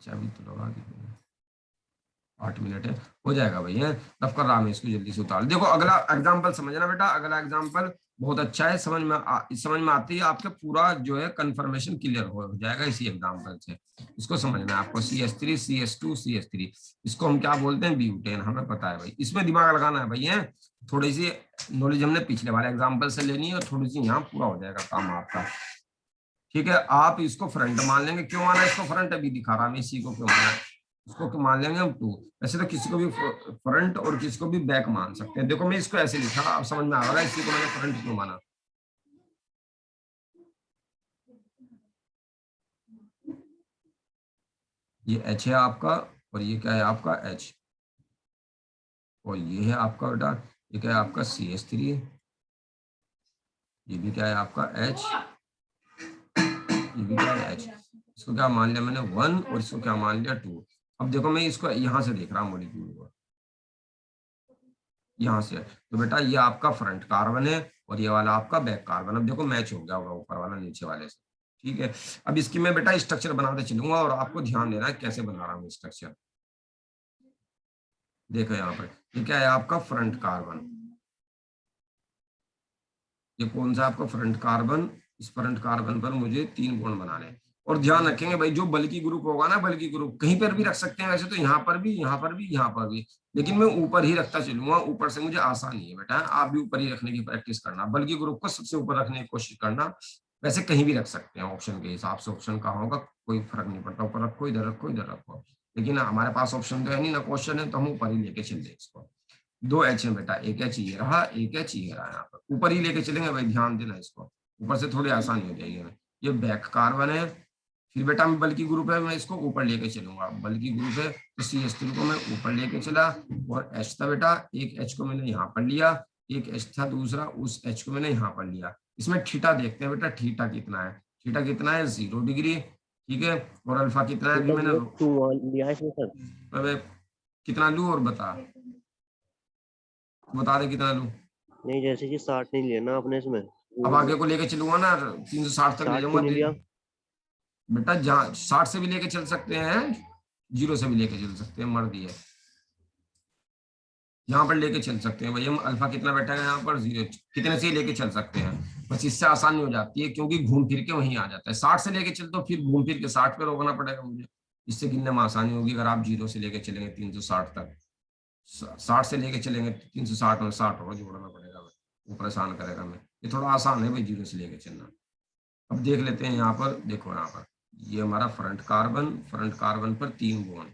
चाबी तो लगा दी, 8 मिनट है, हो जाएगा भाई है। तब कर रहा मैं इसको जल्दी से उतार। देखो अगला एग्जाम्पल समझना बेटा, अगला एग्जाम्पल बहुत अच्छा है, समझ में आती है, आपके पूरा जो है कंफर्मेशन क्लियर हो जाएगा इसी एग्जांपल से। इसको समझना है आपको, CH3 CH2 CH3, इसको हम क्या बोलते हैं, ब्यूटेन, हमें पता है भाई, इसमें दिमाग लगाना है भाई है। थोड़ी सी नॉलेज हमने पिछले वाले एग्जाम्पल से लेनी है और थोड़ी सी यहाँ पूरा हो जाएगा काम आपका। ठीक है, आप इसको फ्रंट मान लेंगे, क्यों माना इसको फ्रंट, अभी दिखा रहा हूँ इसी को क्यों माना है। इसको क्यों मान लेंगे हम 2। वैसे तो किसी को भी फ्रंट और किसी को भी बैक मान सकते हैं। देखो मैं इसको ऐसे लिखा, आप समझ में आ रहा है इसी को मैंने फ्रंट क्यों माना। ये H है आपका, और ये क्या है आपका H, और ये है आपका बेटा, ये क्या है आपका CH3, ये भी क्या है आपका H, ये भी क्या है H। इसको क्या मान लिया मैंने 1 और इसको क्या मान लिया 2। अब देखो मैं इसको यहाँ से देख रहा हूँ मॉलिक्यूल को, यहाँ से, तो बेटा ये आपका फ्रंट कार्बन है और ये वाला आपका बैक कार्बन। अब देखो मैच हो गया होगा ऊपर वाला नीचे वाले से। ठीक है, अब इसकी मैं बेटा स्ट्रक्चर बनाते चलूंगा और आपको ध्यान देना है कैसे बना रहा हूँ स्ट्रक्चर। देखो यहाँ पर ये क्या है आपका फ्रंट कार्बन, ये कौन सा आपका फ्रंट कार्बन, इस फ्रंट कार्बन पर मुझे 3 बॉन्ड बनाने हैं। और ध्यान रखेंगे भाई, जो बल्कि ग्रुप होगा ना, बल्कि ग्रुप कहीं पर भी रख सकते हैं वैसे तो, यहाँ पर भी, यहाँ पर भी, यहाँ पर भी, लेकिन मैं ऊपर ही रखता चलूंगा, ऊपर से मुझे आसानी है बेटा। आप भी ऊपर ही रखने की प्रैक्टिस करना, बल्कि ग्रुप को सबसे ऊपर रखने की कोशिश करना। वैसे कहीं भी रख सकते हैं, ऑप्शन के हिसाब से, ऑप्शन कहाँ होगा कोई फर्क नहीं पड़ता, ऊपर रखो, इधर रखो, इधर रखो, लेकिन हमारे पास ऑप्शन तो है नहीं ना, क्वेश्चन है, तो हम ऊपर ही लेके चल रहे इसको। 2 H है बेटा, एक H ये रहा, एक H ये रहा, यहाँ पर ऊपर ही लेके चलेंगे भाई, ध्यान देना इसको, ऊपर से थोड़ी आसानी हो जाएगी हमें। ये बैक कार्बन है, फिर बेटा मैं बल्कि ग्रुप है, मैं इसको ऊपर लेके चलूंगा, बल्कि ग्रुप है तो CH3 को मैं ऊपर लेके चला, और H था बेटा, एक H को मैंने यहाँ पर लिया, एक H था दूसरा, उस H को मैंने यहाँ पर लिया। इसमें थीटा देखते हैं बेटा, थीटा कितना है, थीटा कितना है 0 डिग्री। ठीक है, और अल्फा कितना है, अभी मैंने 2 लिया है इसमें सर। अबे कितना लूं और बता बता दे कितना लूं। नहीं, जैसे कि 60 नहीं लिया ना आपने इसमें, अब आगे को लेके चलूंगा ना, 360 तक ले 60 जाऊंगा क्यों नहीं लिया? बेटा जहाँ 60 से भी लेके चल सकते हैं, 0 से भी लेके चल सकते हैं, मर्जी है, यहाँ पर लेके चल सकते हैं भाई हम। अल्फा कितना बैठा है यहाँ पर 0, कितने से ही लेके चल सकते हैं, बस इससे आसानी हो जाती है, क्योंकि घूम फिर के वहीं आ जाता है। 60 से लेके चल तो फिर घूम फिर के 60 पे रोकना पड़ेगा मुझे, इससे गिनने में आसानी होगी। अगर आप 0 से लेके चलेंगे 360 तक, 60 से लेके चलेंगे 360 में 60 और जोड़ना पड़ेगा, वो परेशान करेगा मैं। ये थोड़ा आसान है भाई 0 से लेके चलना। अब देख लेते हैं यहाँ पर, देखो यहाँ पर ये हमारा फ्रंट कार्बन पर 3 बॉन्ड,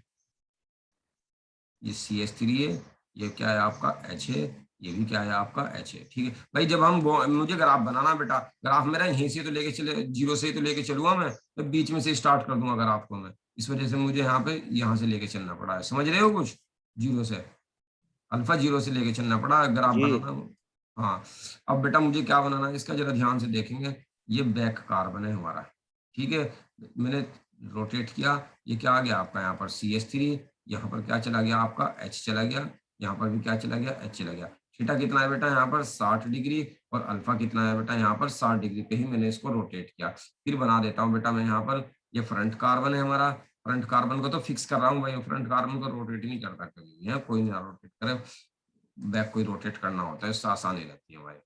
ये CH3 है, ये क्या है आपका H है, ये भी क्या है आपका H है। ठीक है भाई, जब हम मुझे ग्राफ बनाना बेटा, ग्राफ मेरा यहीं से तो लेके चले, 0 से ही तो लेके चलूंगा मैं, तो बीच में से स्टार्ट कर दूंगा ग्राफ को मैं, इस वजह से मुझे यहाँ पे यहाँ से लेके चलना पड़ा है, समझ रहे हो कुछ। 0 से अल्फा 0 से लेके चलना पड़ा ग्राफ जी बनाना। हाँ, अब बेटा मुझे क्या बनाना है इसका, जरा ध्यान से देखेंगे। ये बैक कार्बन है हमारा, ठीक है, मैंने रोटेट किया, ये क्या आ गया आपका यहाँ पर CH3, यहाँ पर क्या चला गया आपका H चला गया, यहाँ पर भी क्या चला गया H चला गया। थीटा कितना है बेटा यहाँ पर 60 डिग्री, और अल्फा कितना है बेटा यहाँ पर 60 डिग्री पे ही मैंने इसको रोटेट किया। फिर बना देता हूँ बेटा मैं यहाँ पर, ये फ्रंट कार्बन है हमारा, फ्रंट कार्बन को तो फिक्स कर रहा हूँ भाई, फ्रंट कार्बन को रोटेट नहीं करता कभी है, कोई नहीं रोटेट करे, बैक को ही रोटेट करना होता है, इससे आसानी रहती है हमारी।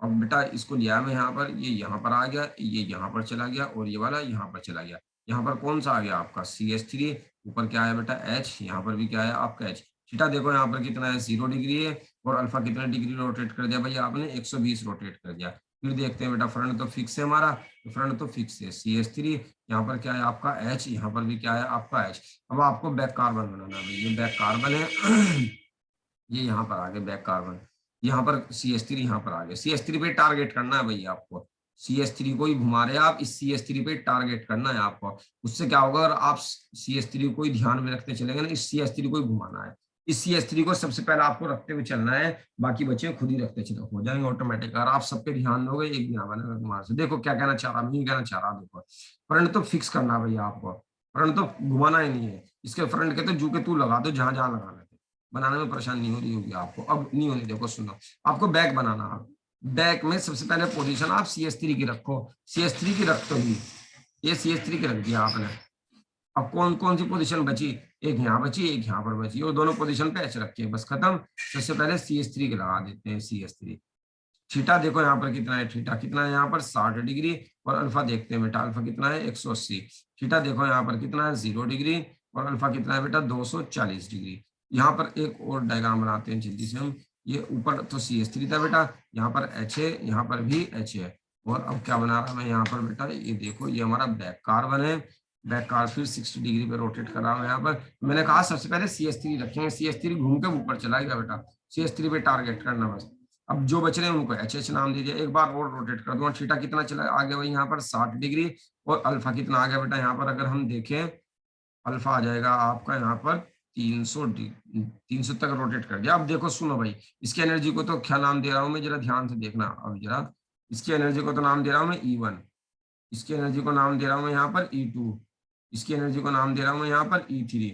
अब बेटा इसको लिया मैं यहाँ पर, ये यहाँ पर आ गया, ये यहाँ पर चला गया, और ये वाला यहाँ पर चला गया। यहाँ पर कौन सा आ गया आपका CH3, ऊपर क्या है बेटा H, यहाँ पर भी क्या है आपका H। थीटा देखो यहाँ पर कितना है 0 डिग्री है, और अल्फा कितना डिग्री रोटेट कर दिया भाई आपने, 120 रोटेट कर दिया। फिर देखते हैं बेटा, फ्रंट तो फिक्स है हमारा, तो फ्रंट तो फिक्स है CH3, यहाँ पर क्या है आपका H, यहाँ पर भी क्या है आपका H। अब आपको बैक कार्बन बनाना है भाई, ये बैक कार्बन है ये यहाँ पर आ गए बैक कार्बन, यहाँ पर CH3 यहाँ पर आ गए, CH3 पे टारगेट करना है भैया आपको, CH3 को ही घुमा रहे हैं आप, इस CH3 पे टारगेट करना है आपको। उससे क्या होगा, अगर आप CH3 को ही ध्यान में रखते चलेंगे ना, इस CH3 को ही घुमाना है, इस CH3 को सबसे पहले आपको रखते हुए चलना है, बाकी बच्चे खुद ही रखते चले हो जाएंगे ऑटोमेटिक। अगर आप सब पे ध्यान दोगे एक दिन बनेगा तुम्हारे से। देखो क्या कहना चाह रहा, नहीं कहना चाह रहा, देखो फ्रंट तो फिक्स करना भैया आपको, फ्रंट तो घुमाना ही नहीं है, इसके फ्रंट के तो जू के तू लगा दो जहां जहां लगाना है, बनाने में परेशानी नहीं हो रही होगी आपको। अब नहीं होनी, देखो सुनो, आपको बैक बनाना है, बैक में सबसे पहले पोजीशन आप CH3 की रखो, CH3 की रख तो ही, ये CH3 की रख दिया आपने। अब कौन कौन सी पोजीशन बची, एक यहाँ बची, एक यहाँ पर बची, और दोनों पोजीशन पे H रखी है, बस खत्म। सबसे पहले CH3 के लगा देते हैं, CH3 थीटा देखो यहाँ पर कितना है, थीटा कितना है यहाँ पर 60 डिग्री, और अल्फा देखते हैं बेटा, अल्फा कितना है 180। थीटा देखो यहाँ पर कितना है 0 डिग्री, और अल्फा कितना है बेटा 240 डिग्री। यहाँ पर एक और डायग्राम बनाते हैं जल्दी से हम। ये ऊपर तो CH3 था बेटा, यहाँ पर H है, यहाँ पर भी H है। और अब क्या बना रहा मैं यहाँ पर बेटा, ये देखो ये हमारा बैक कार्बन है, बैक कार्बन फिर 60 डिग्री पे रोटेट कर रहा हूँ यहाँ पर। मैंने कहा सबसे पहले CH3 रखेंगे, CH3 घूम के ऊपर चला गया बेटा, CH3 पे टारगेट करना बस। अब जो बच रहे हैं उनको HH नाम दीजिए। एक बार और रोटेट कर दूंगा, थीटा कितना चला आ गया भाई यहाँ पर 60 डिग्री, और अल्फा कितना आ गया बेटा यहाँ पर, अगर हम देखें अल्फा आ जाएगा आपका यहाँ पर 300 तक रोटेट कर दिया। अब देखो सुनो भाई, इसकी एनर्जी को तो क्या नाम दे रहा हूँ मैं, जरा ध्यान से देखना। अब जरा इसकी एनर्जी को तो नाम दे रहा हूँ मैं E1, इसकी एनर्जी को नाम दे रहा हूँ मैं यहाँ पर E2, इसकी एनर्जी को नाम दे रहा हूँ मैं यहाँ पर E3,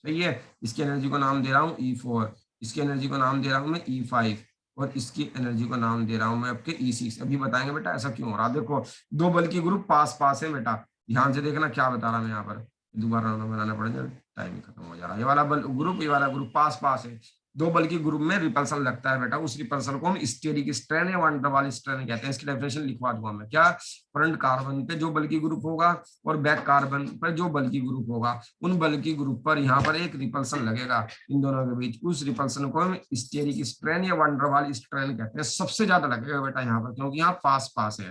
सही है। इसकी एनर्जी को नाम दे रहा हूँ E4, इसकी एनर्जी को नाम दे रहा हूँ मैं E5, और इसकी एनर्जी को नाम दे रहा हूँ मैं आपके E6। अभी बताएंगे बेटा ऐसा क्यों हो रहा। देखो दो बल की ग्रुप पास पास है बेटा, ध्यान से देखना क्या बता रहा मैं यहाँ पर, दोबारा बनाना पड़ेगा, टाइम ही खत्म हो जा रहा है। ये वाला बल ग्रुप, ये वाला ग्रुप पास पास है, दो बल की ग्रुप में रिपल्सन लगता है बेटा, उस रिपल्सन को हम स्टेरिक स्ट्रेन या वन डबल स्ट्रेन कहते हैं। इसकी डेफिनेशन लिखवा दूंगा मैं, क्या फ्रंट कार्बन पे जो बल्कि ग्रुप होगा और बैक कार्बन पर जो बल्कि ग्रुप होगा, उन बल्कि ग्रुप पर यहाँ पर एक रिपल्सन लगेगा इन दोनों के बीच, उस रिपल्सन को हम स्टेरिक स्ट्रेन या वन डबल स्ट्रेन कहते हैं। सबसे ज्यादा लगेगा बेटा यहाँ पर, क्योंकि यहाँ पास पास है,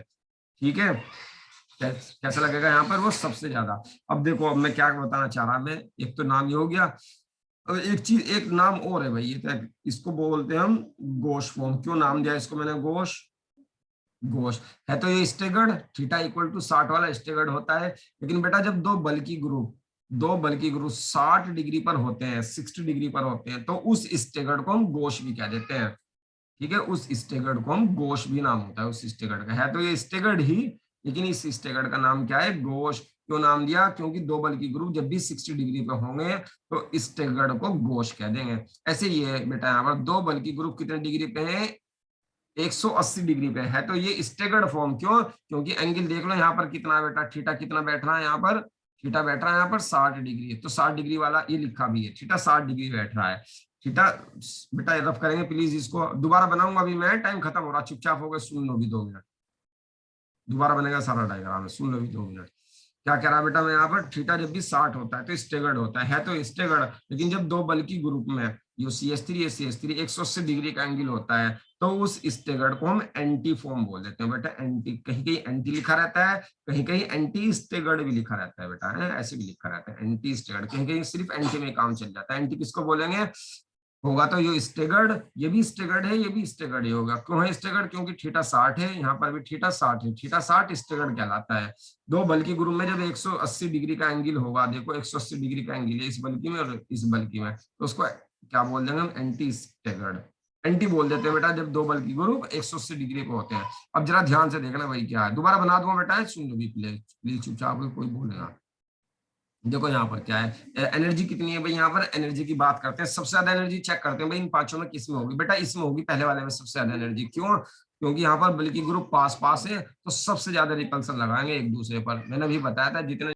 ठीक है। कैसा लगेगा यहाँ पर, वो सबसे ज्यादा। अब देखो अब मैं क्या बताना चाह रहा, मैं एक तो नाम ये हो गया, अब एक चीज, एक नाम और है भाई, ये तो इसको बोलते हैं हम गोश फॉर्म। क्यों नाम दिया इसको मैंने गोश, गोश है तो ये स्टेगर्ड, थीटा इक्वल टू 60 वाला स्टेगर्ड होता है। लेकिन बेटा जब दो बल्कि ग्रुप 60 डिग्री पर होते हैं, 60 डिग्री पर होते हैं, तो उस स्टेगर्ड को हम गोश भी कह देते हैं, ठीक है। उस स्टेगर्ड को हम गोश भी नाम होता है उस स्टेगर्ड का, है तो ये स्टेगर्ड ही, लेकिन इस स्टेगर्ड का नाम क्या है, गोश। क्यों नाम दिया, क्योंकि दो बल की ग्रुप जब भी 60 डिग्री पे होंगे तो स्टेगर्ड को गोश कह देंगे। ऐसे ही है बेटा, यहाँ पर दो बल की ग्रुप कितने डिग्री पे है, 180 डिग्री पे है, तो ये स्टेगर्ड फॉर्म। क्यों, क्योंकि एंगल देख लो यहाँ पर कितना है बेटा, थीटा कितना बैठ रहा है यहाँ पर, थीटा बैठ रहा है यहाँ पर 60 डिग्री, तो 60 डिग्री वाला ये लिखा भी है, थीटा 60 डिग्री बैठ रहा है। थीटा बेटा रफ करेंगे प्लीज, इसको दोबारा बनाऊंगा अभी मैं, टाइम खत्म हो रहा, चुपचाप हो गए, सुन लो भी 2 मिनट, दोबारा बनेगा सारा डायग्राम, सुन लो भी 2 मिनट। क्या कह रहा है बेटा मैं यहाँ पर, थीटा जब भी 60 होता है तो स्टेगर्ड होता है तो स्टेगर्ड, लेकिन जब दो बल की ग्रुप में ये CH3 180 डिग्री का एंगल होता है, तो उस स्टेगर्ड को हम एंटी फॉर्म बोल देते हैं बेटा। एंटी, कहीं कहीं एंटी लिखा रहता है, कहीं कहीं एंटी स्टेगर्ड भी लिखा रहता है बेटा, है ऐसे भी लिखा रहता है एंटी स्टेगर्ड, कहीं कहीं सिर्फ एंटी में काम चल जाता है। एंटी किसको बोलेंगे, होगा तो ये स्टेगर्ड, ये भी स्टेगर्ड है, ये भी स्टेगर्ड ही होगा। क्यों है स्टेगर्ड, क्योंकि थीटा 60 है, यहाँ पर भी थीटा 60 है, थीटा 60 स्टेगर्ड कहलाता है। दो बल की ग्रुप में जब 180 डिग्री का एंगल होगा, देखो 180 डिग्री का एंगल है इस बल्कि में और इस बल्कि में, तो उसको क्या बोल देंगे हम, एंटी स्टेगर्ड, एंटी बोल देते हैं बेटा जब दो बल की ग्रुप 180 डिग्री पे होते हैं। अब जरा ध्यान से देखना भाई क्या है, दोबारा बना दूंगा बेटा, सुन लो भी प्लीज चुपचाप, कोई बोलेगा। देखो यहाँ पर क्या है, एनर्जी कितनी है भाई, यहाँ पर एनर्जी की बात करते हैं, सबसे ज्यादा एनर्जी चेक करते हैं भाई इन पांचों में किस में होगी बेटा, इसमें होगी पहले वाले में सबसे ज्यादा एनर्जी। क्यों, क्योंकि यहाँ पर बल्कि ग्रुप पास पास है, तो सबसे ज्यादा रिपल्सन लगाएंगे एक दूसरे पर। मैंने भी बताया था जितने